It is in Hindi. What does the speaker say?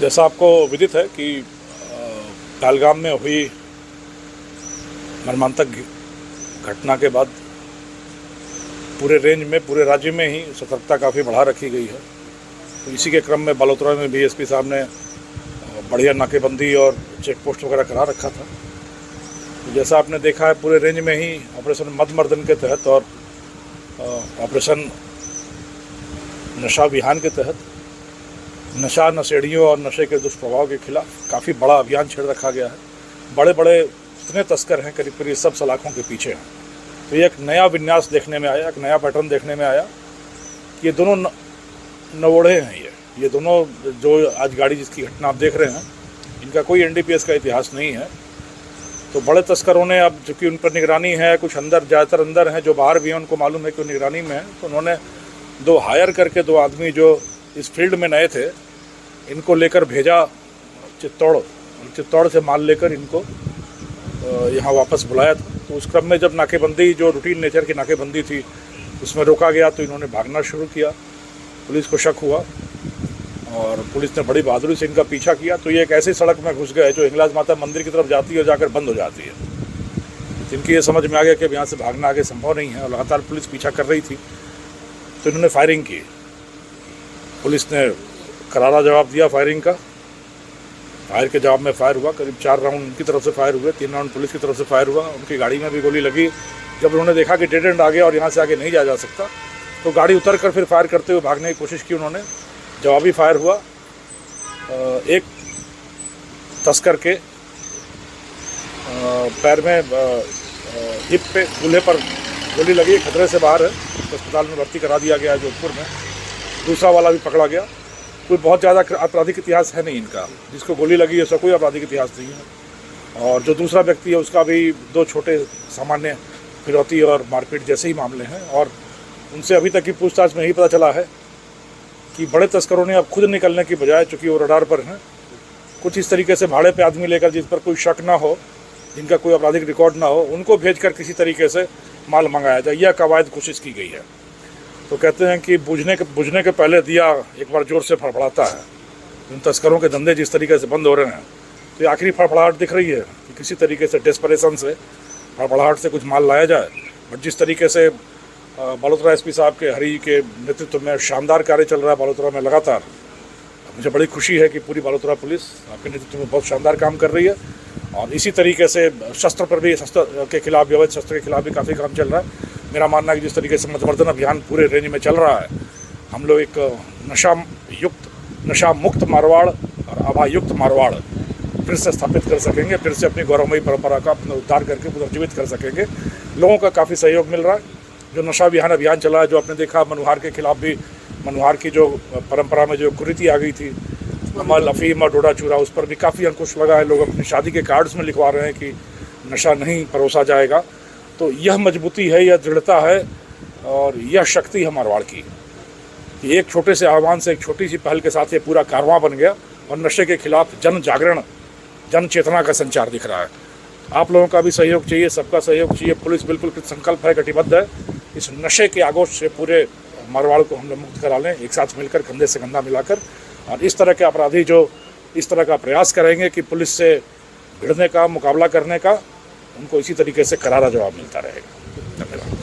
जैसा आपको विदित है कि पहलगाम में हुई मर्मांतक घटना के बाद पूरे रेंज में, पूरे राज्य में ही सतर्कता काफ़ी बढ़ा रखी गई है। तो इसी के क्रम में बालोतरा में भी एसपी साहब ने बढ़िया नाकेबंदी और चेक पोस्ट वगैरह करा रखा था। तो जैसा आपने देखा है, पूरे रेंज में ही ऑपरेशन मदमर्दन के तहत और ऑपरेशन नशा विहान के तहत नशा, नशेड़ियों और नशे के दुष्प्रभाव के खिलाफ काफ़ी बड़ा अभियान छेड़ रखा गया है। बड़े बड़े जितने तस्कर हैं, करीब करीब सब सलाखों के पीछे हैं। तो ये एक नया विन्यास देखने में आया, एक नया पैटर्न देखने में आया कि ये दोनों नवोढ़े हैं। ये दोनों जो आज गाड़ी जिसकी घटना आप देख रहे हैं, इनका कोई एनडीपीएस का इतिहास नहीं है। तो बड़े तस्करों ने, अब चूँकि उन पर निगरानी है, कुछ अंदर, ज़्यादातर अंदर हैं, जो बाहर भी हैं उनको मालूम है कि निगरानी में है, तो उन्होंने दो हायर करके, दो आदमी जो इस फील्ड में नए थे, इनको लेकर भेजा चित्तौड़ से माल लेकर इनको यहाँ वापस बुलाया था। तो उस क्रम में जब नाकेबंदी, जो रूटीन नेचर की नाकेबंदी थी, उसमें रोका गया तो इन्होंने भागना शुरू किया। पुलिस को शक हुआ और पुलिस ने बड़ी बहादुरी से इनका पीछा किया। तो ये एक ऐसी सड़क में घुस गए जो हिंगलाज माता मंदिर की तरफ जाती है और जाकर बंद हो जाती है। इनकी ये समझ में आ गया कि यहाँ से भागना आगे संभव नहीं है और लगातार पुलिस पीछा कर रही थी। तो इन्होंने फायरिंग की। पुलिस ने करारा जवाब दिया फायरिंग का। फायर के जवाब में फायर हुआ, करीब 4 राउंड उनकी तरफ से फायर हुए, 3 राउंड पुलिस की तरफ से फायर हुआ। उनकी गाड़ी में भी गोली लगी। जब उन्होंने देखा कि डेड एंड आ गया और यहाँ से आगे नहीं जा सकता, तो गाड़ी उतर कर फिर फायर करते हुए भागने की कोशिश की उन्होंने। जवाबी फायर हुआ। एक तस्कर के पैर में, हिप पे, दूल्हे पर गोली लगी, खतरे से बाहर है, अस्पताल में भर्ती करा दिया गया है जोधपुर में। दूसरा वाला भी पकड़ा गया। कोई बहुत ज़्यादा आपराधिक इतिहास है नहीं इनका। जिसको गोली लगी है उसका कोई आपराधिक इतिहास नहीं है। और जो दूसरा व्यक्ति है उसका भी 2 छोटे सामान्य फिरौती और मारपीट जैसे ही मामले हैं। और उनसे अभी तक की पूछताछ में यही पता चला है कि बड़े तस्करों ने अब खुद निकलने की बजाय, चूँकि वो रडार पर हैं, कुछ इस तरीके से भाड़े पे आदमी लेकर, जिस पर कोई शक ना हो, जिनका कोई आपराधिक रिकॉर्ड ना हो, उनको भेजकर किसी तरीके से माल मंगाया जाए, यह कवायद कोशिश की गई है। तो कहते हैं कि बुझने के पहले दिया एक बार जोर से फड़फड़ाता है। उन तस्करों के धंधे जिस तरीके से बंद हो रहे हैं, तो ये आखिरी फड़फड़ाहट दिख रही है कि किसी तरीके से डेस्परेशन से, फड़फड़ाहट से कुछ माल लाया जाए। बट जिस तरीके से बालोतरा एसपी साहब के हरी के नेतृत्व में शानदार कार्य चल रहा है बालोतरा में लगातार, मुझे बड़ी खुशी है कि पूरी बालोतरा पुलिस आपके नेतृत्व में बहुत शानदार काम कर रही है। और इसी तरीके से शस्त्र पर भी, शस्त्र के खिलाफ, अवैध शस्त्र के खिलाफ भी काफ़ी काम चल रहा है। मेरा मानना है कि जिस तरीके से मदमर्दन अभियान पूरे रेंज में चल रहा है, हम लोग एक नशा मुक्त मारवाड़ और अभायुक्त मारवाड़ फिर से स्थापित कर सकेंगे। फिर से अपनी गौरवमयी परंपरा का अपना उद्धार करके पुनर्जीवित कर सकेंगे। लोगों का काफ़ी सहयोग मिल रहा है। जो नशा विहान अभियान चला है, जो आपने देखा, मनुहार के खिलाफ भी, मनुहार की जो परंपरा में जो कुरीति आ गई थी, अमल, अफीम और डोडा चूरा, उस पर भी काफ़ी अंकुश लगा है। लोग अपनी शादी के कार्ड्स में लिखवा रहे हैं कि नशा नहीं परोसा जाएगा। तो यह मजबूती है, यह दृढ़ता है और यह शक्ति है मारवाड़ की कि एक छोटे से आह्वान से, एक छोटी सी पहल के साथ ये पूरा कारवां बन गया और नशे के खिलाफ जन जागरण, जन चेतना का संचार दिख रहा है। आप लोगों का भी सहयोग चाहिए, सबका सहयोग चाहिए। पुलिस बिल्कुल संकल्प है, कटिबद्ध है। इस नशे के आगोश से पूरे मारवाड़ को हम लोग मुक्त करा लें, एक साथ मिलकर, कंधे से कंधा मिलाकर। और इस तरह के अपराधी जो इस तरह का प्रयास करेंगे कि पुलिस से भिड़ने का, मुकाबला करने का, उनको इसी तरीके से करारा जवाब मिलता रहेगा। धन्यवाद।